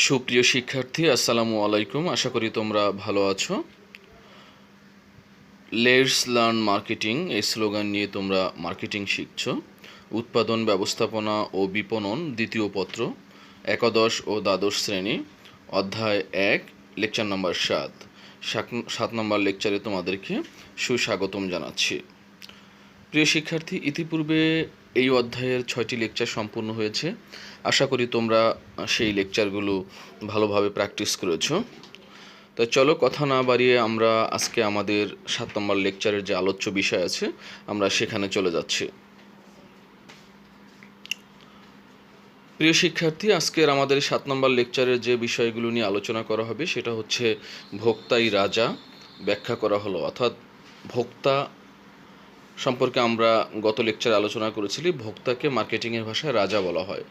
সুপ্রিয় শিক্ষার্থী, আসসালামু আলাইকুম। আশা করি তোমরা ভালো আছো। লেটস লার্ন মার্কেটিং এই স্লোগান নিয়ে তোমরা মার্কেটিং শিখছো। উৎপাদন ব্যবস্থাপনা ও বিপণন দ্বিতীয় পত্র, একাদশ ও দ্বাদশ শ্রেণী, অধ্যায় 1, লেকচার নাম্বার 7 নম্বর লেকচারে তোমাদেরকে সুস্বাগতম জানাচ্ছি। প্রিয় শিক্ষার্থী, ইতিপূর্বে এই অধ্যায়ের 6টি লেকচার সম্পূর্ণ হয়েছে। আশা করি তোমরা সেই লেকচারগুলো ভালোভাবে প্র্যাকটিস করেছো। তো চলো কথা না বাড়িয়ে আমরা আজকে আমাদের 7 নম্বর লেকচারের যে আলোচ্য বিষয় আছে আমরা সেখানে চলে যাচ্ছি। প্রিয় শিক্ষার্থী, আজকের আমাদের 7 নম্বর লেকচারের যে বিষয়গুলো নিয়ে আলোচনা করা হবে সেটা হচ্ছে ভোক্তাই রাজা ব্যাখ্যা করা হলো, অর্থাৎ ভোক্তা সম্পর্কে আমরা গত লেকচারে আলোচনা করেছিলি। ভোক্তাকে মার্কেটিংয়ের ভাষায় রাজা বলা হয়।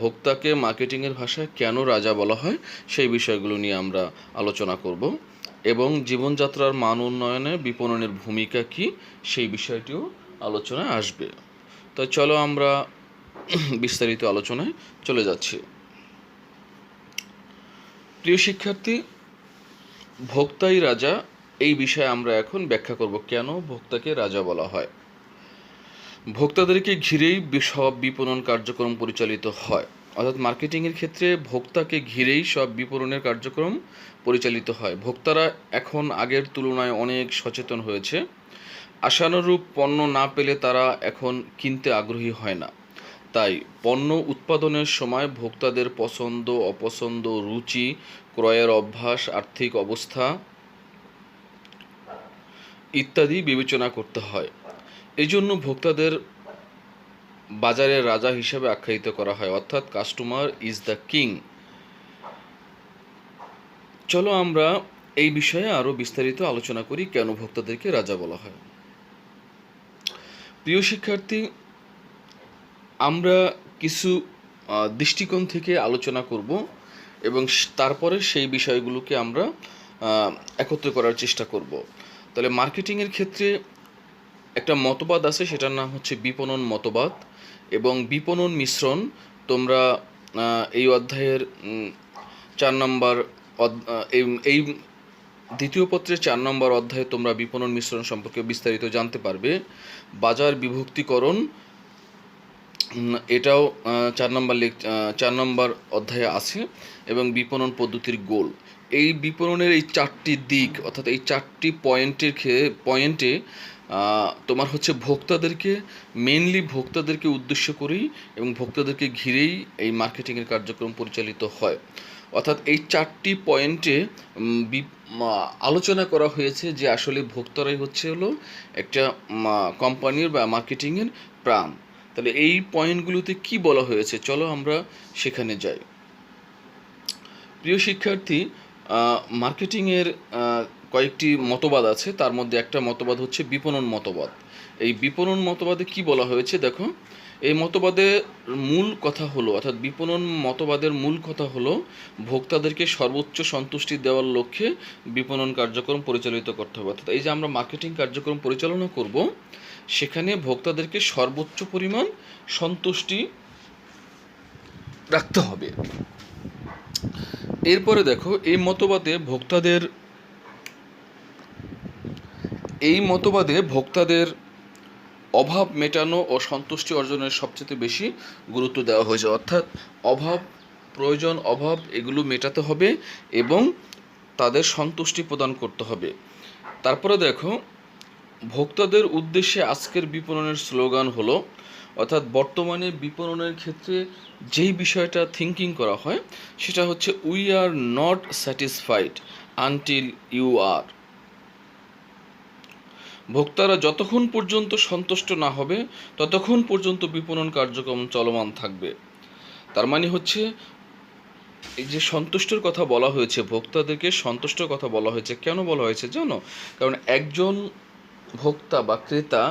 ভোক্তাকে মার্কেটিংয়ের ভাষায় কেন রাজা বলা হয় সেই বিষয়গুলো নিয়ে আমরা আলোচনা করব, এবং জীবনযাত্রার মান উন্নয়নে বিপণনের ভূমিকা কী সেই বিষয়টিও আলোচনায় আসবে। তো চলো আমরা বিস্তারিত আলোচনায় চলে যাচ্ছি। প্রিয় শিক্ষার্থী, ভোক্তাই রাজা এই বিষয়ে আমরা এখন ব্যাখ্যা করব কেন ভোক্তাকে রাজা বলা হয়। ভোক্তাদেরকে ঘিরেই সব বিপণন কার্যক্রম পরিচালিত হয়, অর্থাৎ মার্কেটিংয়ের ক্ষেত্রে ভোক্তাকে ঘিরেই সব বিপণনের কার্যক্রম পরিচালিত হয়। ভোক্তারা এখন আগের তুলনায় অনেক সচেতন হয়েছে। আশানুরূপ পণ্য না পেলে তারা এখন কিনতে আগ্রহী হয় না। তাই পণ্য উৎপাদনের সময় ভোক্তাদের পছন্দ অপছন্দ, রুচি, ক্রয়ের অভ্যাস, আর্থিক অবস্থা ইত্যাদি বিবেচনা করতে হয়। এই জন্য ভোক্তাদের বাজারের রাজা হিসেবে আখ্যায়িত করা হয়, অর্থাৎ কাস্টমার ইজ দ্য কিং। চলো আমরা এই বিষয়ে আরও বিস্তারিত আলোচনা করি কেন ভোক্তাদেরকে রাজা বলা হয়। প্রিয় শিক্ষার্থী, আমরা কিছু দৃষ্টিকোণ থেকে আলোচনা করব এবং তারপরে সেই বিষয়গুলোকে আমরা একত্র করার চেষ্টা করব। তাহলে মার্কেটিংয়ের ক্ষেত্রে একটা মতবাদ আছে, সেটার নাম হচ্ছে বিপণন মতবাদ এবং বিপণন মিশ্রণ। তোমরা এই অধ্যায়ের 4 নম্বর এই দ্বিতীয় পত্রের 4 নম্বর অধ্যায়ে তোমরা বিপণন মিশ্রণ সম্পর্কে বিস্তারিত জানতে পারবে। বাজার বিভক্তিকরণ এটাও 4 নম্বর অধ্যায়ে আছে, এবং বিপণন পদ্ধতির গোল। এই বিপণনের এই 4টি দিক, অর্থাৎ এই 4টি পয়েন্টে তোমার হচ্ছে মেনলি ভোক্তাদেরকে উদ্দেশ্য করেই এবং ভোক্তাদেরকে ঘিরেই এই মার্কেটিংয়ের কার্যক্রম পরিচালিত হয়। অর্থাৎ এই 4টি পয়েন্টে আলোচনা করা হয়েছে যে আসলে ভোক্তারাই হলো একটা কোম্পানির বা মার্কেটিংয়ের প্রাণ। তাহলে এই পয়েন্টগুলোতে কি বলা হয়েছে, চলো আমরা সেখানে যাই। প্রিয় শিক্ষার্থী, মার্কেটিংয়ের কয়েকটি মতবাদ আছে, তার মধ্যে একটা মতবাদ হচ্ছে বিপণন মতবাদ। এই বিপণন মতবাদে কি বলা হয়েছে দেখো। এই মতবাদের মূল কথা হলো, অর্থাৎ বিপণন মতবাদের মূল কথা হলো ভোক্তাদেরকে সর্বোচ্চ সন্তুষ্টি দেওয়ার লক্ষ্যে বিপণন কার্যক্রম পরিচালিত করতে হবে। অর্থাৎ এই যে আমরা মার্কেটিং কার্যক্রম পরিচালনা করব, সেখানে ভোক্তাদেরকে সর্বোচ্চ পরিমাণ সন্তুষ্টি রাখতে হবে। এরপরে দেখো, এই মতবাদে ভোক্তাদের অভাব মেটানো ও সন্তুষ্টি অর্জনের সবচেয়ে বেশি গুরুত্ব দেওয়া হয়েছে। অর্থাৎ প্রয়োজন এগুলো মেটাতে হবে এবং তাদের সন্তুষ্টি প্রদান করতে হবে। তারপরে দেখো, ভোক্তাদের উদ্দেশ্যে আজকের বিপণনের স্লোগান হলো, অর্থাৎ বর্তমানে বিপণনের ক্ষেত্রে যেই বিষয়টা থিঙ্কিং করা হয় সেটা হচ্ছে we are not satisfied until you are. ভোক্তারা যতক্ষণ পর্যন্ত সন্তুষ্ট না হবে ততক্ষণ পর্যন্ত বিপণন কার্যক্রম চলমান থাকবে। তার মানে হচ্ছে এই যে সন্তুষ্টর কথা বলা হয়েছে, ভোক্তাদেরকে সন্তুষ্টর কথা বলা হয়েছে, কেন বলা হয়েছে জানো? কারণ একজন ভোক্তা বা ক্রেতা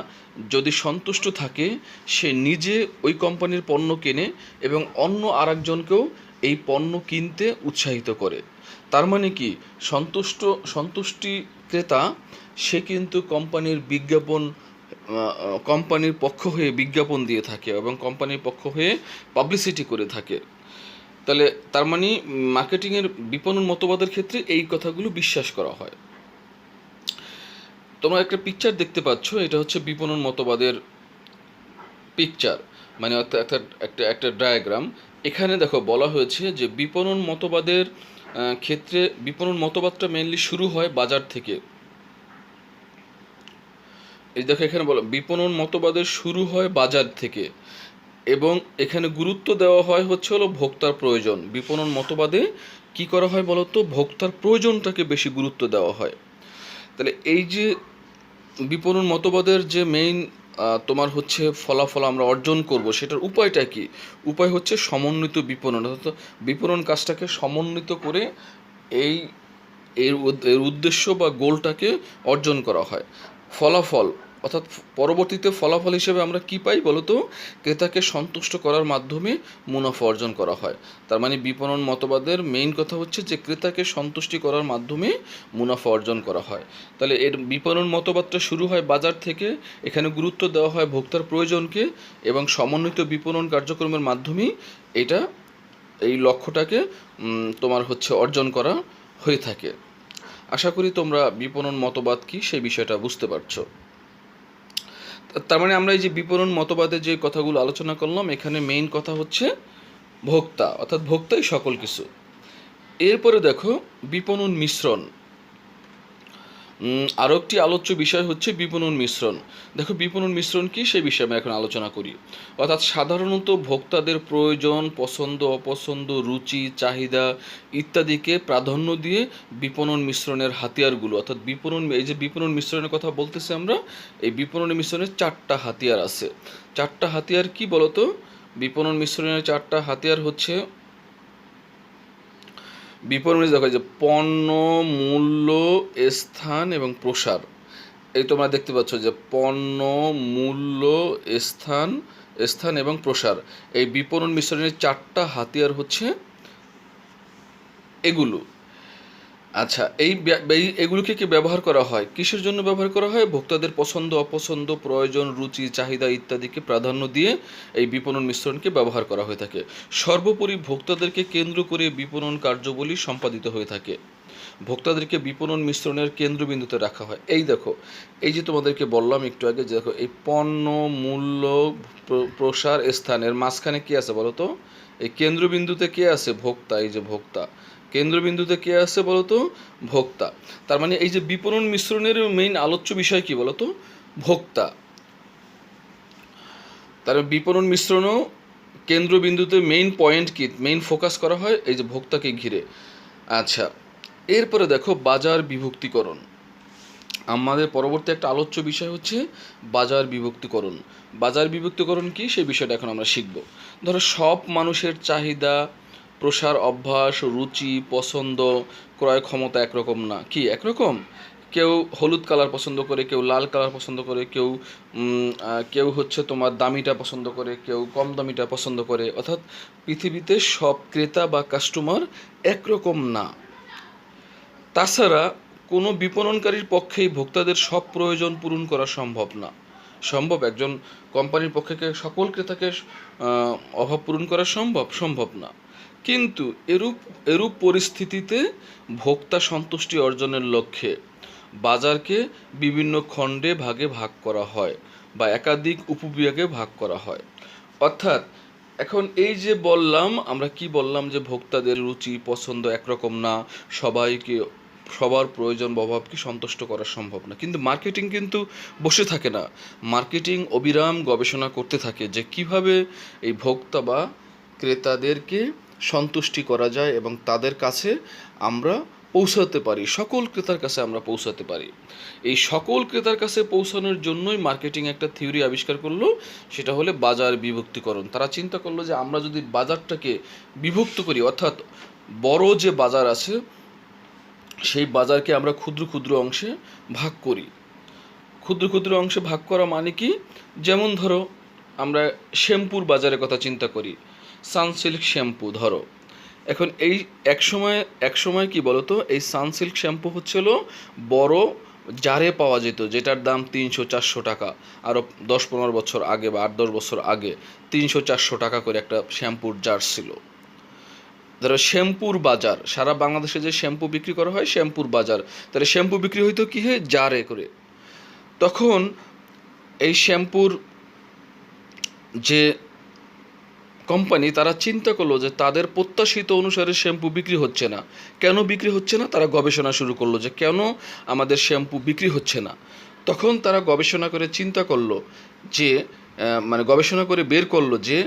যদি সন্তুষ্ট থাকে, সে নিজে ওই কোম্পানির পণ্য কেনে এবং অন্য আরেকজনকেও এই পণ্য কিনতে উৎসাহিত করে। তার মানে কি, সন্তুষ্টি ক্রেতা সে কিন্তু কোম্পানির পক্ষ হয়ে বিজ্ঞাপন দিয়ে থাকে এবং কোম্পানির পক্ষ হয়ে পাবলিসিটি করে থাকে। তাহলে তার মানে মার্কেটিংয়ের বিপণন মতবাদের ক্ষেত্রে এই কথাগুলো বিশ্বাস করা হয়। তোমরা একটা পিকচার দেখতে পাচ্ছ, এটা হচ্ছে বিপণন মতবাদের পিকচার, মানে একটা একটা একটা একটা ডায়াগ্রাম। এখানে দেখো বলা হয়েছে যে বিপণন মতবাদের ক্ষেত্রে বিপণন মতবাদটা মেইনলি শুরু হয় বাজার থেকে। এই দেখো এখানে বলো বিপণন মতবাদের শুরু হয় বাজার থেকে, এবং এখানে গুরুত্ব দেওয়া হয় হচ্ছে হলো ভোক্তার প্রয়োজন। বিপণন মতবাদে কি করা হয় বলতো, ভোক্তার প্রয়োজনটাকে বেশি গুরুত্ব দেওয়া হয়। তাহলে এই যে বিপণন মতবাদের যে মেইন তোমার হচ্ছে ফলাফল আমরা অর্জন করব, সেটার উপায়টা কি? উপায় হচ্ছে সমন্বিত বিপণন, অর্থাৎ বিপণন কাজটাকে সমন্বিত করে এই এর উদ্দেশ্য বা গোলটাকে অর্জন করা হয়। ফলাফল অর্থাৎ পরবর্তীতে ফলাফল হিসেবে আমরা কি পাই বলতো, ক্রেতাকে সন্তুষ্ট করার মাধ্যমে মুনাফা অর্জন করা হয়। তার মানে বিপণন মতবাদের মেইন কথা হচ্ছে যে ক্রেতাকে সন্তুষ্টি করার মাধ্যমে মুনাফা অর্জন করা হয়। তাহলে এর বিপণন মতবাদটা শুরু হয় বাজার থেকে, এখানে গুরুত্ব দেওয়া হয় ভোক্তার প্রয়োজনকে, এবং সমন্বিত বিপণন কার্যক্রমের মাধ্যমেই এটা এই লক্ষ্যটাকে তোমার হচ্ছে অর্জন করা হয়ে থাকে। আশা করি তোমরা বিপণন মতবাদ কি সেই বিষয়টা বুঝতে পারছো। তার মানে আমরা এই যে বিপণন মতবাদে যে কথাগুলো আলোচনা করলাম, এখানে মেইন কথা হচ্ছে ভোক্তা, অর্থাৎ ভোক্তাই সকল কিছু। এরপরে দেখো বিপণন মিশ্রণ, আরও একটি আলোচ্য বিষয় হচ্ছে বিপণন মিশ্রণ। দেখো বিপণন মিশ্রণ কি সেই বিষয়ে আমরা এখন আলোচনা করি। অর্থাৎ সাধারণত ভোক্তাদের প্রয়োজন, পছন্দ, অপছন্দ, রুচি, চাহিদা ইত্যাদিকে প্রাধান্য দিয়ে বিপণন মিশ্রণের হাতিয়ারগুলো, অর্থাৎ এই যে বিপণন মিশ্রণের কথা বলতেছি আমরা, এই বিপণন মিশ্রণের 4টা হাতিয়ার আছে। 4টা হাতিয়ার কি বলতো? বিপণন মিশ্রণের 4টা হাতিয়ার হচ্ছে বিপণন, দেখো যে পণ্য, মূল্য, স্থান এবং প্রসার। এই তোমরা দেখতে পাচ্ছ যে পণ্য, মূল্য, স্থান স্থান এবং প্রসার, এই বিপণন মিশ্রণের 4টা হাতিয়ার হচ্ছে এগুলো। আচ্ছা, এগুলোকে কি ব্যবহার করা হয়, কিসের জন্য ব্যবহার করা হয়? ভোক্তাদের পছন্দ, অপছন্দ, প্রয়োজন, রুচি, চাহিদা ইত্যাদিকে প্রাধান্য দিয়ে এই বিপণন মিশ্রণকে ব্যবহার করা হয়ে থাকে। সর্বোপরি ভোক্তাদেরকে কেন্দ্র করে বিপণন কার্যাবলী সম্পাদিত হয়ে থাকে। ভোক্তাদেরকে বিপণন মিশ্রণের কেন্দ্রবিন্দুতে রাখা হয়। এই দেখো, এই যে তোমাদেরকে বললাম একটু আগে যে দেখো এই পণ্য, মূল্য, প্রসার, স্থানের মাঝখানে কি আছে বলো তো? এই কেন্দ্রবিন্দুতে কে আছে? ভোক্তা। এই যে ভোক্তা, কেন্দ্রবিন্দুতে কে আছে বলতো? ভোক্তা। তার মানে এই যে বিপণন মিশ্রণের মেইন আলোচ্য বিষয় কি বলতো? ভোক্তা। তার বিপণন মিশ্রণও কেন্দ্রবিন্দুতে মেইন পয়েন্ট কি, মেইন ফোকাস করা হয় এই যে ভোক্তাকে ঘিরে। আচ্ছা, এরপরে দেখো বাজার বিভক্তিকরণ। আমাদের পরবর্তী একটা আলোচ্য বিষয় হচ্ছে বাজার বিভক্তিকরণ। বাজার বিভক্তিকরণ কি সেই বিষয়টা এখন আমরা শিখব। ধরো সব মানুষের চাহিদা, প্রসার, অভ্যাস, রুচি, পছন্দ, ক্রয় ক্ষমতা একরকম না। কি একরকম? কেউ হলুদ কালার পছন্দ করে, কেউ লাল কালার পছন্দ করে, কেউ হচ্ছে তোমার দামিটা পছন্দ করে, কেউ কম দামিটা পছন্দ করে। অর্থাৎ পৃথিবীতে সব ক্রেতা বা কাস্টমার একরকম না। তাছাড়া কোনো বিপণনকারীর পক্ষেই ভোক্তাদের সব প্রয়োজন পূরণ করা সম্ভব না। সম্ভব? একজন কোম্পানির পক্ষে সকল ক্রেতাকে অভাব পূরণ করা সম্ভব না। কিন্তু এরূপ পরিস্থিতিতে ভোক্তা সন্তুষ্টি অর্জনের লক্ষ্যে বাজারকে বিভিন্ন খণ্ডে ভাগ করা হয় বা একাধিক উপবিভাগে ভাগ করা হয়। অর্থাৎ এখন এই যে বললাম আমরা, কি বললাম যে ভোক্তাদের রুচি পছন্দ একরকম না, সবার প্রয়োজন বা অভাবকে সন্তুষ্ট করা সম্ভব না। কিন্তু মার্কেটিং কিন্তু বসে থাকে না, মার্কেটিং অবিরাম গবেষণা করতে থাকে যে কিভাবে এই ভোক্তা বা ক্রেতাদেরকে সন্তুষ্টি করা যায় এবং তাদের কাছে আমরা পৌঁছাতে পারি, সকল ক্রেতার কাছে আমরা পৌঁছাতে পারি। এই সকল ক্রেতার কাছে পৌঁছানোর জন্যই মার্কেটিং একটা থিওরি আবিষ্কার করলো, সেটা হলো বাজার বিভক্তিকরণ। তারা চিন্তা করলো যে আমরা যদি বাজারটাকে বিভক্ত করি, অর্থাৎ বড় যে বাজার আছে সেই বাজারকে আমরা ক্ষুদ্র ক্ষুদ্র অংশে ভাগ করি। ক্ষুদ্র ক্ষুদ্র অংশে ভাগ করা মানে কি? যেমন ধরো আমরা শ্যাম্পুর বাজারের কথা চিন্তা করি, সানসিল্ক শ্যাম্পু ধরো। এখন এই এক সময় কি বলতো, এই সানসিল্ক শ্যাম্পু হচ্ছিল বড় জারে পাওয়া যেত, যেটার দাম 300-400 টাকা। আরও 10-15 বছর আগে বা 8-10 বছর আগে 300-400 টাকা করে একটা শ্যাম্পুর জার ছিল। ধরো শ্যাম্পুর বাজার, সারা বাংলাদেশে যে শ্যাম্পু বিক্রি করা হয় শ্যাম্পুর বাজার, তাহলে শ্যাম্পু বিক্রি হইতো কী হয়, জারে করে। তখন এই শ্যাম্পুর যে কোম্পানি তারা চিন্তা করলো যে তাদের প্রত্যাশিত অনুসারে শ্যাম্পু বিক্রি হচ্ছে না। কেন বিক্রি হচ্ছে না, তারা গবেষণা শুরু করলো যে কেন আমাদের শ্যাম্পু বিক্রি হচ্ছে না। তখন তারা গবেষণা করে চিন্তা করলো যে মানে গবেষণা করে বের করলো যে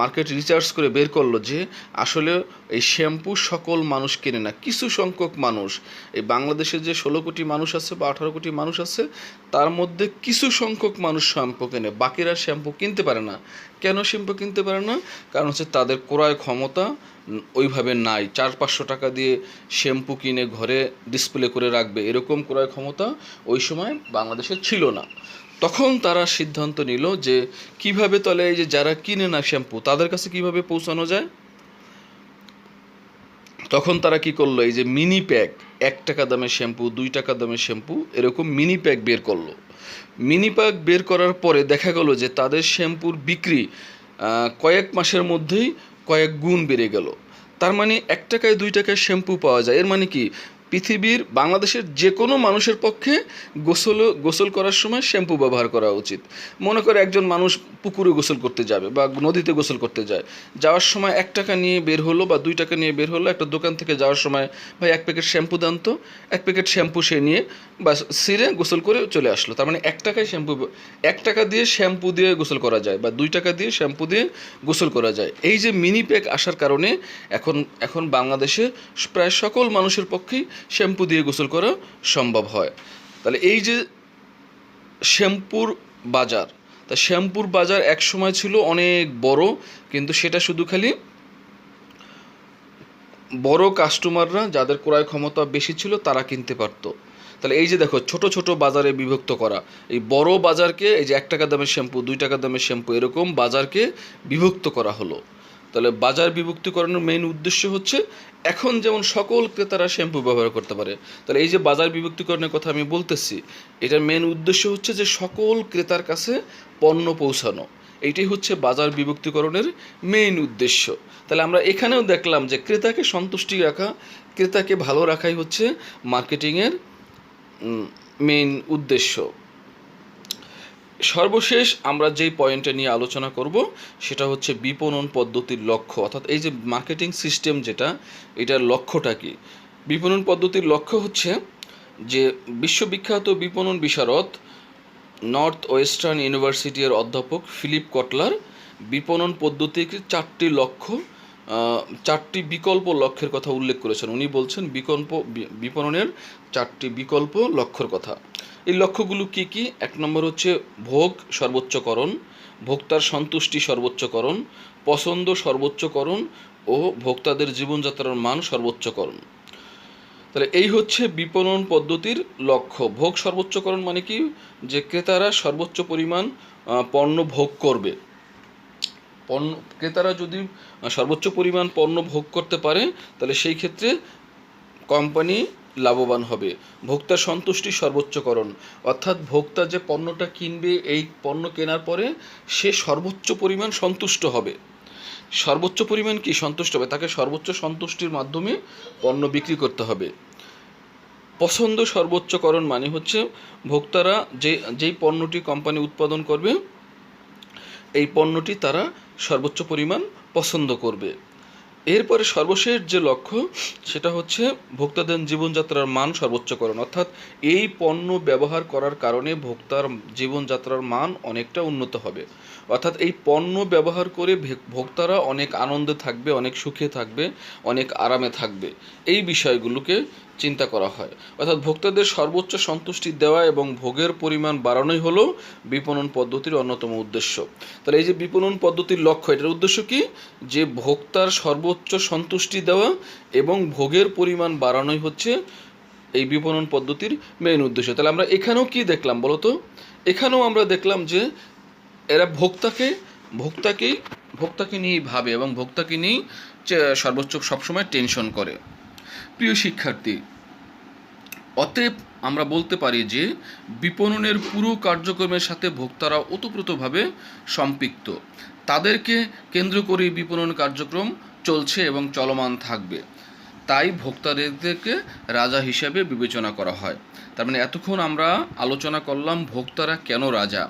মার্কেট রিসার্চ করে বের করলো যে আসলে এই শ্যাম্পু সকল মানুষ কেনে না, কিছু সংখ্যক মানুষ, এই বাংলাদেশে যে 16 কোটি মানুষ আছে বা 18 কোটি মানুষ আছে তার মধ্যে কিছু সংখ্যক মানুষ শ্যাম্পু কেনে, বাকিরা শ্যাম্পু কিনতে পারে না। কেন শ্যাম্পু কিনতে পারে না, কারণ হচ্ছে তাদের ক্রয় ক্ষমতা ওইভাবে নাই। 400-500 টাকা দিয়ে শ্যাম্পু কিনে ঘরে ডিসপ্লে করে রাখবে এরকম ক্রয় ক্ষমতা ওই সময় বাংলাদেশে ছিল না। তখন তারা সিদ্ধান্ত নিল যে কিভাবে তাহলে এই যে যারা কিনে না শ্যাম্পু তাদের কাছে কিভাবে পৌঁছানো যায়। তখন তারা কি করলো, এই যে মিনি প্যাক, 1 টাকা দামের শ্যাম্পু, 2 টাকা দামের শ্যাম্পু, এরকম মিনি প্যাক বের করলো। মিনি প্যাক বের করার পরে দেখা গেল যে তাদের শ্যাম্পুর বিক্রি কয়েক মাসের মধ্যেই কয়েক গুণ বেড়ে গেল। তার মানে 1 টাকায় 2 টাকায় শ্যাম্পু পাওয়া যায়। এর মানে কি, পৃথিবীর বাংলাদেশের যে কোনো মানুষের পক্ষে গোসল করার সময় শ্যাম্পু ব্যবহার করা উচিত। মনে করে একজন মানুষ পুকুরে গোসল করতে যাবে বা নদীতে গোসল করতে যায়, যাওয়ার সময় 1 টাকা নিয়ে বের হলো বা 2 টাকা নিয়ে বের হলো, একটা দোকান থেকে যাওয়ার সময় ভাই 1 প্যাকেট শ্যাম্পু দান তো, 1 প্যাকেট শ্যাম্পু সে নিয়ে বা সিরে গোসল করে চলে আসলো। তার মানে 1 টাকায় শ্যাম্পু, 1 টাকা দিয়ে শ্যাম্পু দিয়ে গোসল করা যায় বা 2 টাকা দিয়ে শ্যাম্পু দিয়ে গোসল করা যায়। এই যে মিনি প্যাক আসার কারণে এখন বাংলাদেশে প্রায় সকল মানুষের পক্ষেই শ্যাম্পু দিয়ে গোসল করা সম্ভব হয়। তাহলে এই যে শ্যাম্পুর বাজার, তা শ্যাম্পুর বাজার এক সময় ছিল অনেক বড়, কিন্তু সেটা শুধু খালি বড় কাস্টমাররা যাদের ক্রয় ক্ষমতা বেশি ছিল তারা কিনতে পারতো। তাহলে এই যে দেখো ছোট ছোট বাজারে বিভক্ত করা, এই বড় বাজারকে এই যে 1 টাকা দামের শ্যাম্পু, 2 টাকা দামের শ্যাম্পু, এরকম বাজারকে বিভক্ত করা হলো। তাহলে বাজার বিভক্তিকরণের মেইন উদ্দেশ্য হচ্ছে এখন যেমন সকল ক্রেতারা শ্যাম্পু ব্যবহার করতে পারে। তাহলে এই যে বাজার বিভক্তিকরণের কথা আমি বলতেছি, এটার মেইন উদ্দেশ্য হচ্ছে যে সকল ক্রেতার কাছে পণ্য পৌঁছানো। এইটাই হচ্ছে বাজার বিভক্তিকরণের মেইন উদ্দেশ্য। তাহলে আমরা এখানেও দেখলাম যে ক্রেতাকে সন্তুষ্টি রাখা, ক্রেতাকে ভালো রাখাই হচ্ছে মার্কেটিংয়ের মেইন উদ্দেশ্য। সর্বশেষ আমরা যেই পয়েন্টটা নিয়ে আলোচনা করব সেটা হচ্ছে বিপণন পদ্ধতির লক্ষ্য, অর্থাৎ এই যে মার্কেটিং সিস্টেম যেটা, এটার লক্ষ্যটা কি। বিপণন পদ্ধতির লক্ষ্য হচ্ছে যে বিশ্ববিখ্যাত বিপণন বিশারদ নর্থ ওয়েস্টার্ন ইউনিভার্সিটির অধ্যাপক ফিলিপ কটলার বিপণন পদ্ধতির 4টি লক্ষ্য, 4টি বিকল্প লক্ষ্যের কথা উল্লেখ করেছেন। উনি বলছেন বিপণনের 4টি বিকল্প লক্ষ্যর কথা। এই লক্ষ্যগুলো কি কি? 1 নম্বর হচ্ছে ভোগ সর্বোচ্চকরণ, ভোক্তার সন্তুষ্টি সর্বোচ্চকরণ, পছন্দ সর্বোচ্চকরণ ও ভোক্তাদের জীবনযাত্রার মান সর্বোচ্চকরণ। তাহলে এই হচ্ছে বিপণন পদ্ধতির লক্ষ্য। ভোগ সর্বোচ্চকরণ মানে কি, যে ক্রেতারা সর্বোচ্চ পরিমাণ পণ্য ভোগ করবে। ক্রেতারা যদি সর্বোচ্চ পরিমাণ পণ্য ভোগ করতে পারে তাহলে সেই ক্ষেত্রে কোম্পানি লাভবান হবে। ভোক্তার সন্তুষ্টি সর্বোচ্চকরণ, অর্থাৎ ভোক্তা যে পণ্যটা কিনবে, এই পণ্য কেনার পরে সে সর্বোচ্চ পরিমাণ সন্তুষ্ট হবে। সর্বোচ্চ পরিমাণ কি সন্তুষ্ট হবে, তাকে সর্বোচ্চ সন্তুষ্টির মাধ্যমে পণ্য বিক্রি করতে হবে। পছন্দ সর্বোচ্চকরণ মানে হচ্ছে ভোক্তারা যেই পণ্যটি কোম্পানি উৎপাদন করবে এই পণ্যটি তারা সর্বোচ্চ পরিমাণ পছন্দ করবে। এরপরে সর্বশেষ যে লক্ষ্য সেটা হচ্ছে ভোক্তাদের জীবনযাত্রার মান সর্বোচ্চকরণ, অর্থাৎ এই পণ্য ব্যবহার করার কারণে ভোক্তার জীবনযাত্রার মান অনেকটা উন্নত হবে। অর্থাৎ এই পণ্য ব্যবহার করে ভোক্তারা অনেক আনন্দে থাকবে, অনেক সুখে থাকবে, অনেক আরামে থাকবে। এই বিষয়গুলোকে চিন্তা করা হয়। অর্থাৎ ভোক্তাদের সর্বোচ্চ সন্তুষ্টি দেওয়া এবং ভোগের পরিমাণ বাড়ানোই হলো বিপণন পদ্ধতির অন্যতম উদ্দেশ্য। তাহলে এই যে বিপণন পদ্ধতির লক্ষ্য, এটার উদ্দেশ্য কি, যে ভোক্তার সর্বোচ্চ সন্তুষ্টি দেওয়া এবং ভোগের পরিমাণ বাড়ানোই হচ্ছে এই বিপণন পদ্ধতির মেইন উদ্দেশ্য। তাহলে আমরা এখানেও কি দেখলাম বলো তো? এখানেও আমরা দেখলাম যে এরা ভোক্তাকে নিয়েই ভাবে এবং ভোক্তাকে নিয়েই সর্বোচ্চ সবসময় টেনশন করে। প্রিয় শিক্ষার্থী, অতএব আমরা বলতে পারি যে বিপণনের পুরো কার্যক্রমের সাথে ভোক্তারা ওতপ্রোতভাবে সম্পৃক্ত। তাদেরকে কেন্দ্র করে বিপণন কার্যক্রম চলছে এবং চলমান থাকবে, তাই ভোক্তাদেরকে রাজা হিসাবে বিবেচনা করা হয়। তার মানে এতক্ষণ আমরা আলোচনা করলাম ভোক্তারা কেন রাজা।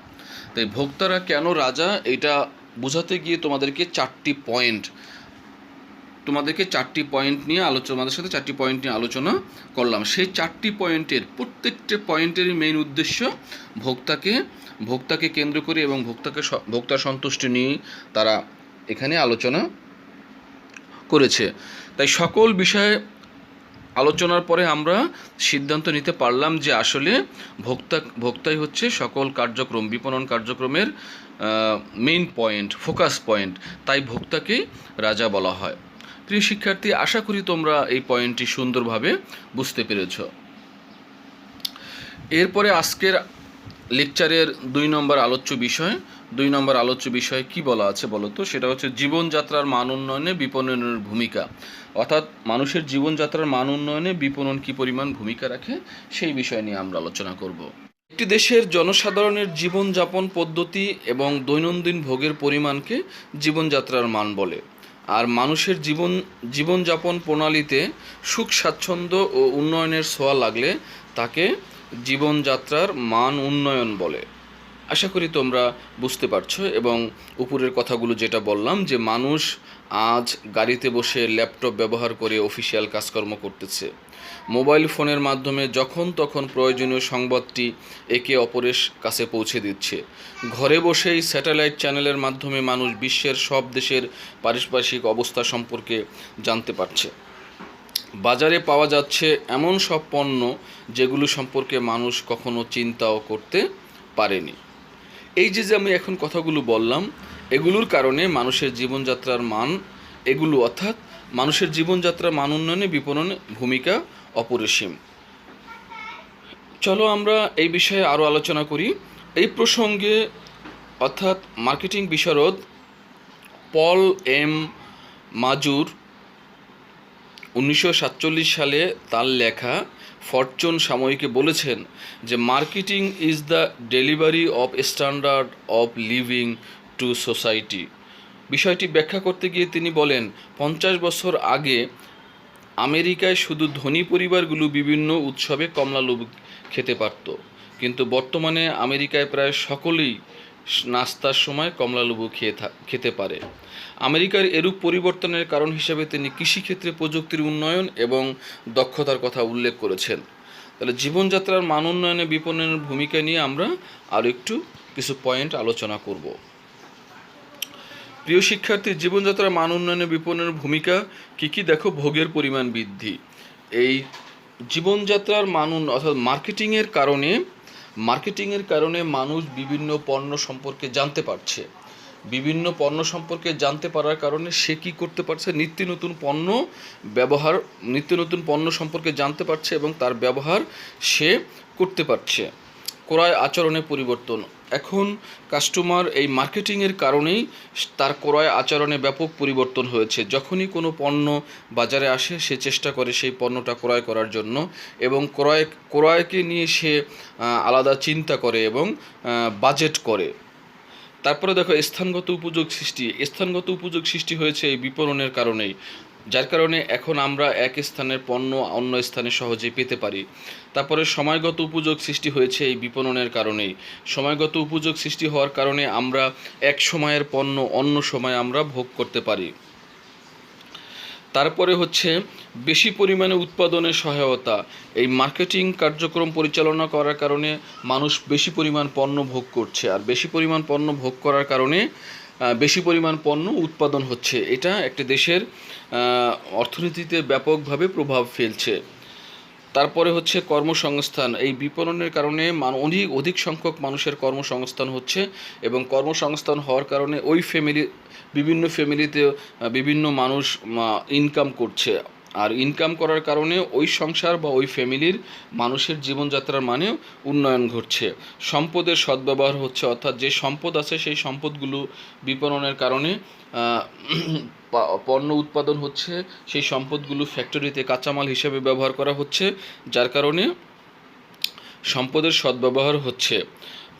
তাই ভোক্তারা কেন রাজা এটা বোঝাতে গিয়ে তোমাদেরকে চারটি পয়েন্ট নিয়ে তোমাদের সাথে চারটি পয়েন্ট নিয়ে আলোচনা করলাম। সেই চারটি পয়েন্টের প্রত্যেকটা পয়েন্টেরই মেইন উদ্দেশ্য ভোক্তাকে কেন্দ্র করে এবং ভোক্তা সন্তুষ্টি নিয়ে তারা এখানে আলোচনা করেছে। তাই সকল বিষয়ে আলোচনার পরে আমরা সিদ্ধান্ত নিতে পারলাম যে আসলে ভোক্তাই হচ্ছে সকল কার্যক্রম, বিপণন কার্যক্রমের মেইন পয়েন্ট, ফোকাস পয়েন্ট। তাই ভোক্তাকেই রাজা বলা হয়। প্রিয় শিক্ষার্থী, আশা করি তোমরা এই পয়েন্টটি সুন্দরভাবে বুঝতে পেরেছ। এরপরে আজকের লেকচারের 2 নম্বর আলোচ্য বিষয় কি বলা আছে বলো তো? সেটা হচ্ছে জীবনযাত্রার মান উন্নয়নে বিপণনের ভূমিকা। অর্থাৎ মানুষের জীবনযাত্রার মান উন্নয়নে বিপণন কী পরিমাণ ভূমিকা রাখে সেই বিষয় নিয়ে আমরা আলোচনা করব। একটি দেশের জনসাধারণের জীবনযাপন পদ্ধতি এবং দৈনন্দিন ভোগের পরিমাণকে জীবনযাত্রার মান বলে। আর মানুষের জীবনযাপন প্রণালীতে সুখ স্বাচ্ছন্দ্য ও উন্নয়নের ছোঁয়া লাগলে তাকে জীবনযাত্রার মান উন্নয়ন বলে। আশা করি তোমরা বুঝতে পারছো। এবং উপরের কথাগুলো যেটা বললাম যে মানুষ আজ গাড়িতে বসে ল্যাপটপ ব্যবহার করে অফিসিয়াল কাজকর্ম করতেছে, মোবাইল ফোনের মাধ্যমে যখন তখন প্রয়োজনীয় সংবাদটি একে অপরের কাছে পৌঁছে দিচ্ছে, ঘরে বসেই স্যাটেলাইট চ্যানেলের মাধ্যমে মানুষ বিশ্বের সব দেশের পারিপার্শ্বিক অবস্থা সম্পর্কে জানতে পারছে, বাজারে পাওয়া যাচ্ছে এমন সব পণ্য যেগুলো সম্পর্কে মানুষ কখনো চিন্তাও করতে পারেনি। এই যে আমি এখন কথাগুলো বললাম, এগুলোর কারণে মানুষের জীবনযাত্রার মান অর্থাৎ মানুষের জীবনযাত্রার মান উন্নয়নে বিপণন ভূমিকা অপরিসীম। চলো আমরা এই বিষয়ে আরও আলোচনা করি। এই প্রসঙ্গে অর্থাৎ মার্কেটিং বিশারদ পল এম মাজুর 1947 সালে তার লেখা ফরচুন সাময়িকে বলেছেন যে marketing is the delivery of standard of living two society. বিষয়টি ব্যাখ্যা করতে গিয়ে তিনি বলেন, 50 বছর আগে আমেরিকায় শুধু ধনী পরিবারগুলো বিভিন্ন উৎসবে কমলালেবু খেতে পারত, কিন্তু বর্তমানে আমেরিকায় প্রায় সকলেই নাস্তার সময় কমলালেবু খেতে পারে। আমেরিকার এরূপ পরিবর্তনের কারণ হিসেবে তিনি কৃষিক্ষেত্রে প্রযুক্তির উন্নয়ন এবং দক্ষতার কথা উল্লেখ করেছেন। তাহলে জীবনযাত্রার মান উন্নয়নে বিপণনের ভূমিকা নিয়ে আমরা আরও একটু কিছু পয়েন্ট আলোচনা করব। প্রিয় শিক্ষার্থী, জীবনযাত্রার মান উন্নয়নে বিপণনের ভূমিকা কী কী দেখো? ভোগের পরিমাণ বৃদ্ধি। এই জীবনযাত্রার মান অর্থাৎ মার্কেটিংয়ের কারণে মানুষ বিভিন্ন পণ্য সম্পর্কে জানতে পারছে। বিভিন্ন পণ্য সম্পর্কে জানতে পারার কারণে সে কী করতে পারছে? নিত্য নতুন পণ্য সম্পর্কে জানতে পারছে এবং তার ব্যবহার সে করতে পারছে। ক্রয় আচরণে পরিবর্তন। এখন কাস্টমার এই মার্কেটিংয়ের কারণেই তার ক্রয় আচরণে ব্যাপক পরিবর্তন হয়েছে। যখনই কোনো পণ্য বাজারে আসে সে চেষ্টা করে সেই পণ্যটা ক্রয় করার জন্য এবং ক্রয়কে নিয়ে সে আলাদা চিন্তা করে এবং বাজেট করে। তারপরে দেখো স্থানগত উপযোগ সৃষ্টি হয়েছে এই বিপণনের কারণেই, যার কারণে এখন আমরা এক স্থানের পণ্য অন্য স্থানে সহজেই পেতে পারি। তারপরে সময়গত উপযোগ সৃষ্টি হয়েছে এই বিপণনের কারণেই। সময়গত উপযোগ সৃষ্টি হওয়ার কারণে আমরা এক সময়ের পণ্য অন্য সময় আমরা ভোগ করতে পারি। তারপরে হচ্ছে বেশি পরিমাণে উৎপাদনের সহায়তা। এই মার্কেটিং কার্যক্রম পরিচালনা করার কারণে মানুষ বেশি পরিমাণ পণ্য ভোগ করছে, আর বেশি পরিমাণ পণ্য ভোগ করার কারণে বেশি পরিমাণ পণ্য উৎপাদন হচ্ছে। এটা একটা দেশের অর্থনীতিতে ব্যাপকভাবে প্রভাব ফেলছে। তারপরে হচ্ছে কর্মসংস্থান। এই বিপণনের কারণে অধিক সংখ্যক মানুষের কর্মসংস্থান হচ্ছে এবং কর্মসংস্থান হওয়ার কারণে বিভিন্ন ফ্যামিলিতে বিভিন্ন মানুষ ইনকাম করছে, আর ইনকাম করার কারণে ওই সংসার বা ওই ফ্যামিলির মানুষের জীবনযাত্রার মানেও উন্নয়ন ঘটছে। সম্পদের সদ্ব্যবহার হচ্ছে, অর্থাৎ যে সম্পদ আছে সেই সম্পদগুলো বিপণনের কারণে পণ্য উৎপাদন হচ্ছে, সেই সম্পদগুলো ফ্যাক্টরিতে কাঁচামাল হিসেবে ব্যবহার করা হচ্ছে, যার কারণে সম্পদের সদ্ব্যবহার হচ্ছে।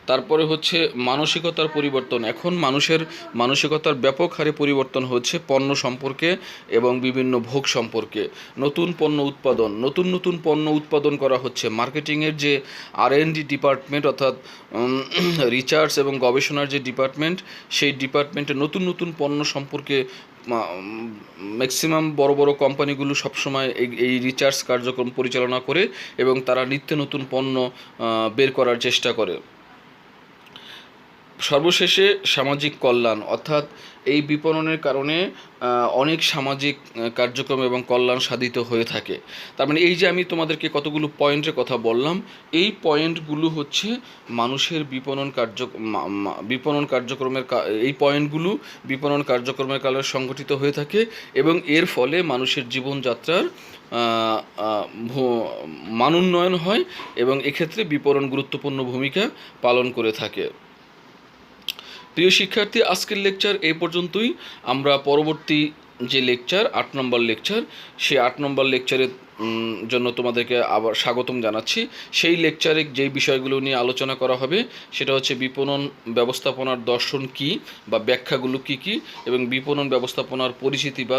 তারপরে হচ্ছে মানসিকতার পরিবর্তন। এখন মানুষের মানসিকতার ব্যাপক হারে পরিবর্তন হচ্ছে পণ্য সম্পর্কে এবং বিভিন্ন ভোগ সম্পর্কে। নতুন পণ্য উৎপাদন, নতুন নতুন পণ্য উৎপাদন করা হচ্ছে। মার্কেটিংয়ের যে R&D ডিপার্টমেন্ট, অর্থাৎ রিসার্চ এবং গবেষণার যে ডিপার্টমেন্ট, সেই ডিপার্টমেন্টে নতুন নতুন পণ্য সম্পর্কে ম্যাক্সিমাম বড় বড় কোম্পানিগুলো সবসময় এই রিসার্চ কার্যক্রম পরিচালনা করে এবং তারা নিত্য নতুন পণ্য বের করার চেষ্টা করে। সর্বশেষে সামাজিক কল্যাণ, অর্থাৎ এই বিপণনের কারণে অনেক সামাজিক কার্যক্রম এবং কল্যাণ সাধিত হয়ে থাকে। তার মানে এই যে আমি তোমাদেরকে কতগুলো পয়েন্টের কথা বললাম, এই পয়েন্টগুলো হচ্ছে মানুষের বিপণন কার্যক্রমের এই পয়েন্টগুলো বিপণন কার্যক্রমের কারণে সংগঠিত হয়ে থাকে এবং এর ফলে মানুষের জীবনযাত্রার মানোন্নয়ন হয় এবং এক্ষেত্রে বিপণন গুরুত্বপূর্ণ ভূমিকা পালন করে থাকে। প্রিয় শিক্ষার্থী, আজকের লেকচার এই পর্যন্তই। আমরা পরবর্তী যে লেকচার 8 নম্বর লেকচার, সেই 8 নম্বর লেকচারের জন্য তোমাদেরকে আবার স্বাগতম জানাচ্ছি। সেই লেকচারে যেই বিষয়গুলো নিয়ে আলোচনা করা হবে সেটা হচ্ছে বিপণন ব্যবস্থাপনার দর্শন কী বা ব্যাখ্যাগুলো কী কী, এবং বিপণন ব্যবস্থাপনার পরিচিতি বা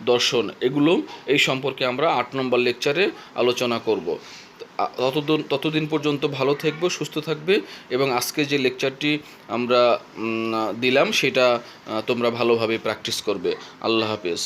দর্শন এগুলো এই সম্পর্কে আমরা 8 নম্বর লেকচারে আলোচনা করব। ততদিন পর্যন্ত ভালো থাকবে, সুস্থ থাকবে এবং আজকে যে লেকচারটি আমরা দিলাম সেটা তোমরা ভালোভাবে প্র্যাকটিস করবে। আল্লাহ হাফেজ।